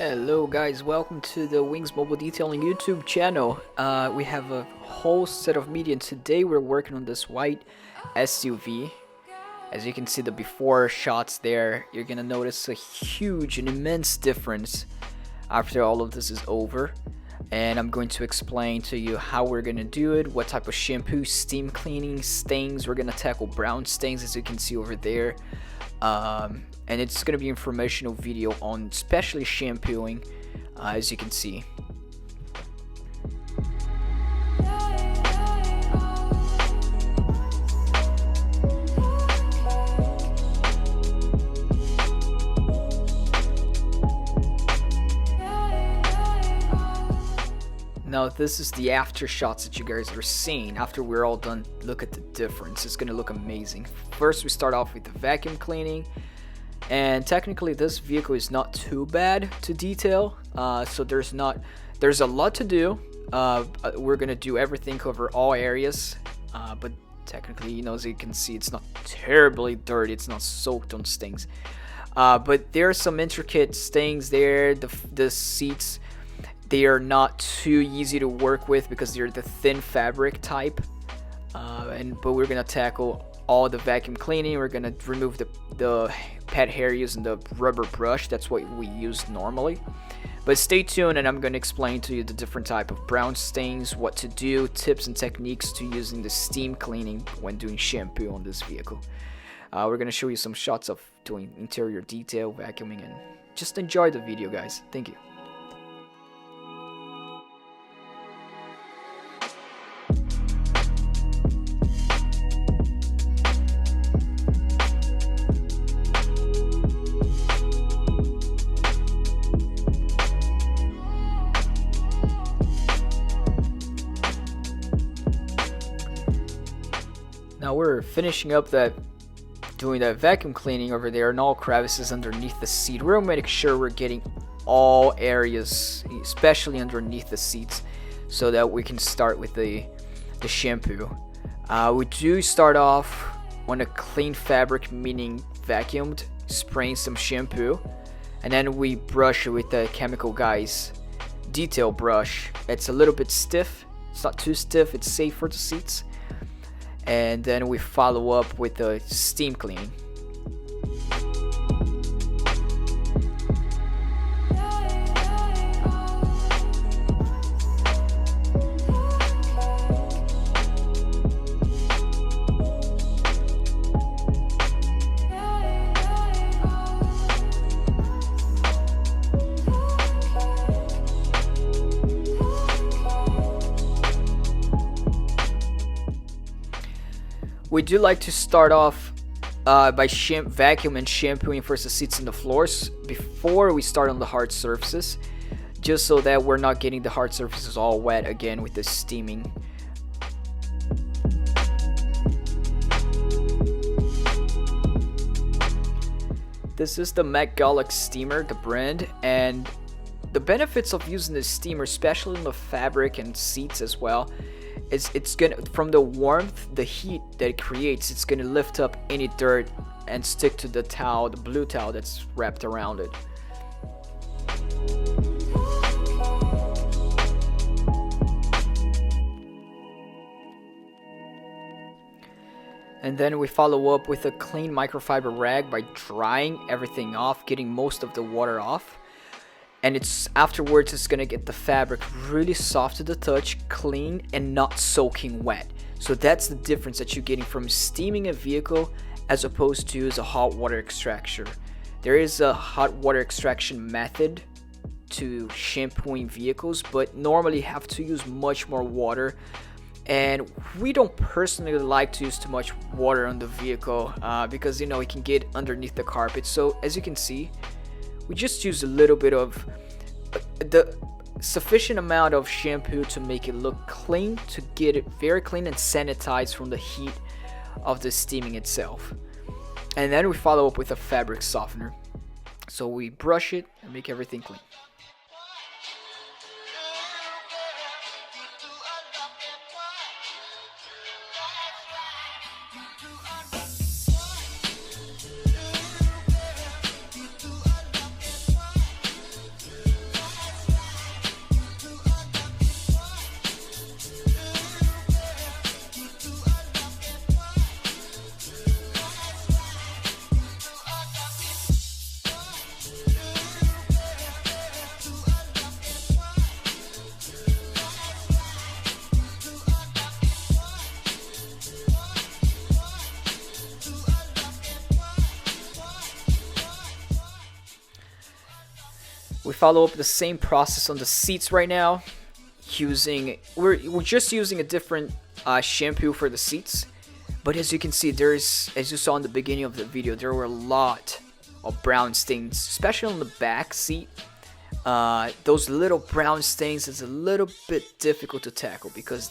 Hello guys, welcome to the Wings Mobile Detailing YouTube channel. We have a whole set of media and today we're working on this white SUV. As you can see the before shots there, you're gonna notice a huge and immense difference after all of this is over. And I'm going to explain to you how we're gonna do it, what type of shampoo, steam cleaning, stains. We're gonna tackle brown stains as you can see over there. And it's going to be an informational video on especially shampooing, as you can see. Now this is the after shots that you guys are seeing. After we're all done, look at the difference. It's going to look amazing. First we start off with the vacuum cleaning. And technically this vehicle is not too bad to detail, so there's a lot to do. We're gonna do everything, cover all areas, but technically, you know, as you can see, it's not terribly dirty, it's not soaked on stains, but there are some intricate stains there. The seats, they are not too easy to work with because they're the thin fabric type, but we're gonna tackle all the vacuum cleaning. We're gonna remove the pet hair using the rubber brush. That's what we use normally, but stay tuned and I'm gonna explain to you the different type of brown stains, what to do, tips and techniques to using the steam cleaning when doing shampoo on this vehicle. We're gonna show you some shots of doing interior detail, vacuuming, and just enjoy the video, guys. Thank you. Now we're finishing up doing that vacuum cleaning over there and all crevices underneath the seat. We're gonna make sure we're getting all areas, especially underneath the seats, so that we can start with the shampoo. We do start off on a clean fabric, meaning vacuumed, spraying some shampoo, and then we brush it with the Chemical Guys detail brush. It's a little bit stiff. It's not too stiff. It's safe for the seats. And then we follow up with the steam cleaning. We do like to start off by vacuum and shampooing first the seats and the floors before we start on the hard surfaces, just so that we're not getting the hard surfaces all wet again with the steaming. This is the McGulloch steamer, the brand, and the benefits of using this steamer, especially in the fabric and seats as well, it's gonna, from the warmth, the heat that it creates, it's gonna lift up any dirt and stick to the towel, the blue towel that's wrapped around it. And then we follow up with a clean microfiber rag by drying everything off, getting most of the water off. And afterwards it's gonna get the fabric really soft to the touch, clean, and not soaking wet. So that's the difference that you're getting from steaming a vehicle as opposed to use a hot water extractor. There is a hot water extraction method to shampooing vehicles, but normally have to use much more water. And we don't personally like to use too much water on the vehicle because, you know, it can get underneath the carpet. So as you can see, we just use a little bit of the sufficient amount of shampoo to make it look clean, to get it very clean and sanitized from the heat of the steaming itself. And then we follow up with a fabric softener. So we brush it and make everything clean. follow up the same process on the seats right now. We're just using a different shampoo for the seats, but as you can see, as you saw in the beginning of the video, there were a lot of brown stains, especially on the back seat. Those little brown stains is a little bit difficult to tackle because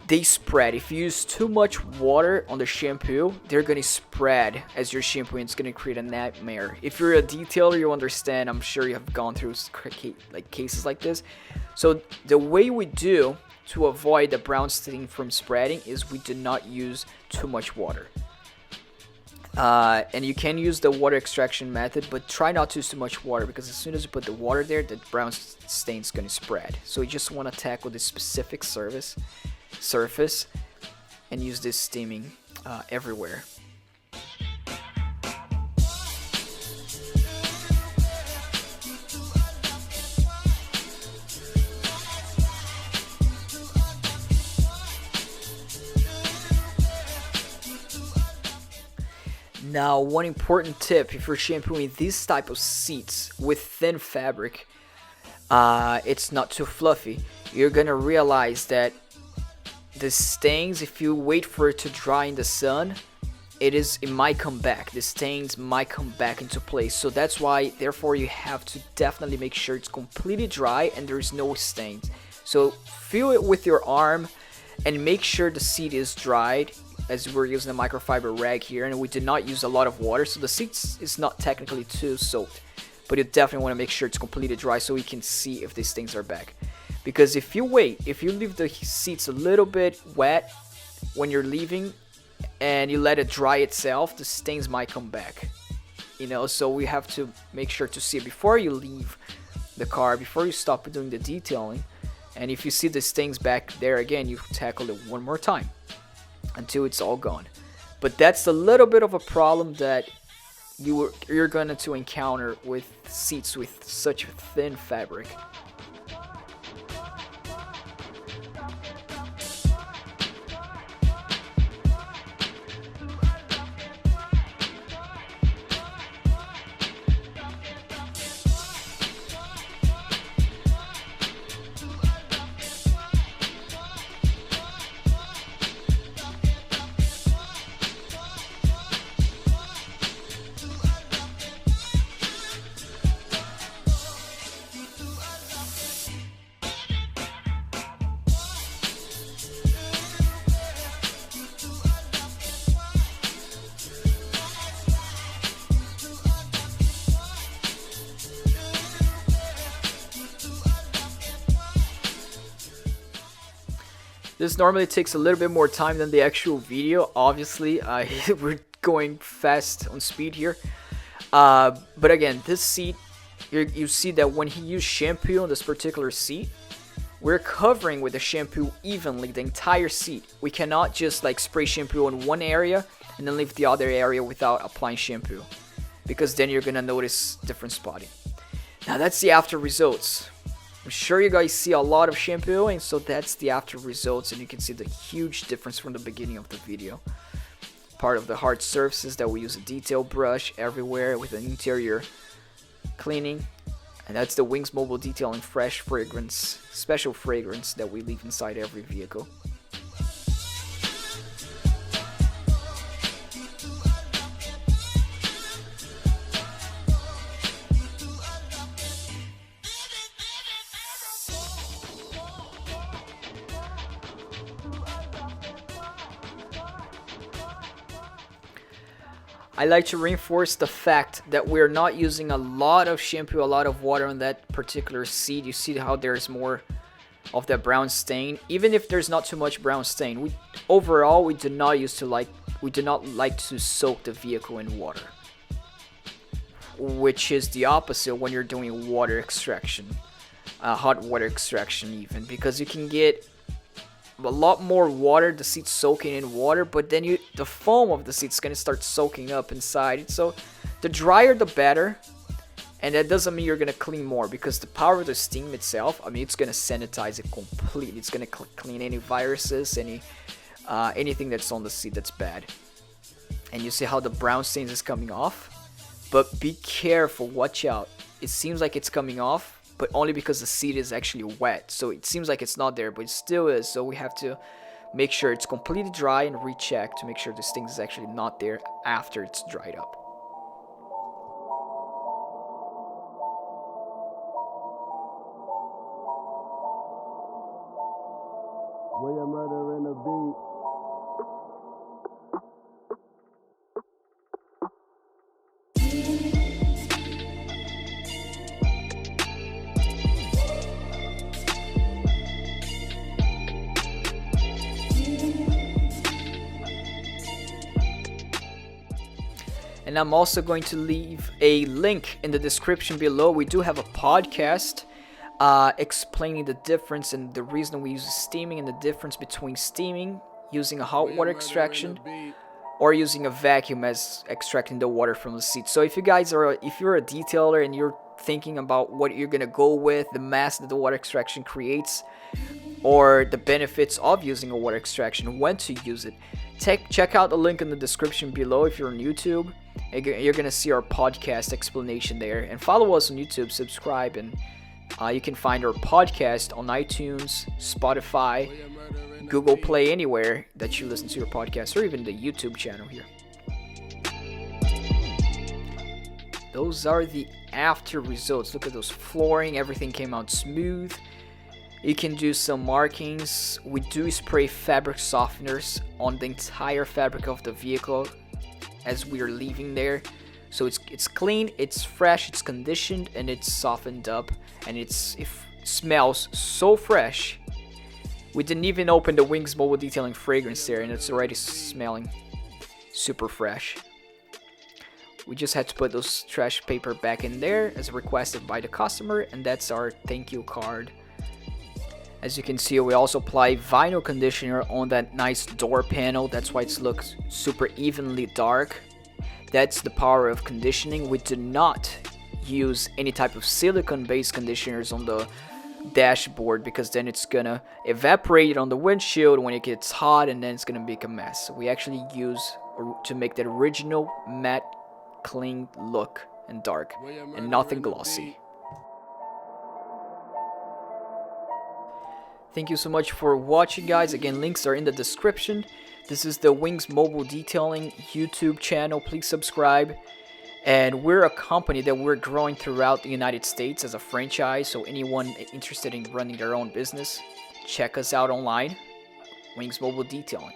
they spread. If you use too much water on the shampoo, they're gonna spread as you're shampooing. It's gonna create a nightmare. If you're a detailer, you understand. I'm sure you have gone through cases like this. So the way we do to avoid the brown stain from spreading is we do not use too much water. And you can use the water extraction method, but try not to use too much water, because as soon as you put the water there, the brown stain is going to spread. So you just want to tackle this specific surface and use this steaming everywhere. Now, one important tip if you're shampooing these type of seats with thin fabric, it's not too fluffy. You're gonna realize that the stains, if you wait for it to dry in the sun, it might come back. The stains might come back into place. So that's why, therefore, you have to definitely make sure it's completely dry and there's no stains. So feel it with your arm and make sure the seat is dried, as we're using a microfiber rag here, and we did not use a lot of water, so the seat is not technically too soaked, but you definitely want to make sure it's completely dry so you can see if these stains are back. Because if you leave the seats a little bit wet when you're leaving and you let it dry itself, the stains might come back, so we have to make sure to see it before you leave the car, before you stop doing the detailing. And if you see the stains back there again, you tackle it one more time until it's all gone. But that's a little bit of a problem that you're going to encounter with seats with such thin fabric. This normally takes a little bit more time than the actual video, obviously. We're going fast on speed here. But again, this seat, you see that when he used shampoo on this particular seat, we're covering with the shampoo evenly the entire seat. We cannot just spray shampoo on one area and then leave the other area without applying shampoo, because then you're gonna notice different spotting. Now that's the after results. I'm sure you guys see a lot of shampooing, so that's the after results, and you can see the huge difference from the beginning of the video. Part of the hard surfaces that we use a detail brush everywhere with an interior cleaning, and that's the Wings Mobile Detailing Fresh Fragrance, special fragrance that we leave inside every vehicle. I like to reinforce the fact that we're not using a lot of shampoo, a lot of water on that particular seat. You see how there's more of that brown stain, even if there's not too much brown stain. Overall, we do not like to soak the vehicle in water, which is the opposite when you're doing water extraction, hot water extraction even, because you can get a lot more water, the seat's soaking in water, but then the foam of the seat's gonna start soaking up inside. So the drier the better, and that doesn't mean you're gonna clean more, because the power of the steam itself, it's gonna sanitize it completely. It's gonna clean any viruses, anything that's on the seat that's bad. And you see how the brown stains is coming off, but be careful, watch out. it seems like it's coming off, but only because the seat is actually wet. So it seems like it's not there, but it still is. So we have to make sure it's completely dry and recheck to make sure this thing is actually not there after it's dried up. William Murder in the beat. And I'm also going to leave a link in the description below. We do have a podcast explaining the difference and the reason we use steaming and the difference between steaming using a hot water extraction or using a vacuum as extracting the water from the seat. So if you're a detailer and you're thinking about what you're gonna go with, the mass that the water extraction creates, or the benefits of using a water extraction, when to use it, check out the link in the description below. If you're on YouTube, you're gonna see our podcast explanation there, and follow us on YouTube, subscribe, and you can find our podcast on iTunes, Spotify, Google Play, anywhere that you listen to your podcast, or even the YouTube channel here. Those are the after results. Look at those flooring, everything came out smooth. You can do some markings. We do spray fabric softeners on the entire fabric of the vehicle as we are leaving there. So it's clean, it's fresh, it's conditioned, and it's softened up, and it smells so fresh. We didn't even open the Wings Mobile Detailing fragrance there, and it's already smelling super fresh. We just had to put those trash paper back in there as requested by the customer, and that's our thank you card. As you can see, we also apply vinyl conditioner on that nice door panel. That's why it looks super evenly dark. That's the power of conditioning. We do not use any type of silicone-based conditioners on the dashboard, because then it's gonna evaporate on the windshield when it gets hot, and then it's gonna make a mess. So we actually use to make that original matte, clean look and dark, and nothing glossy. Thank you so much for watching, guys. Again, links are in the description. This is the Wings Mobile Detailing YouTube channel. Please subscribe. And we're a company that we're growing throughout the United States as a franchise. So anyone interested in running their own business, check us out online. Wings Mobile Detailing.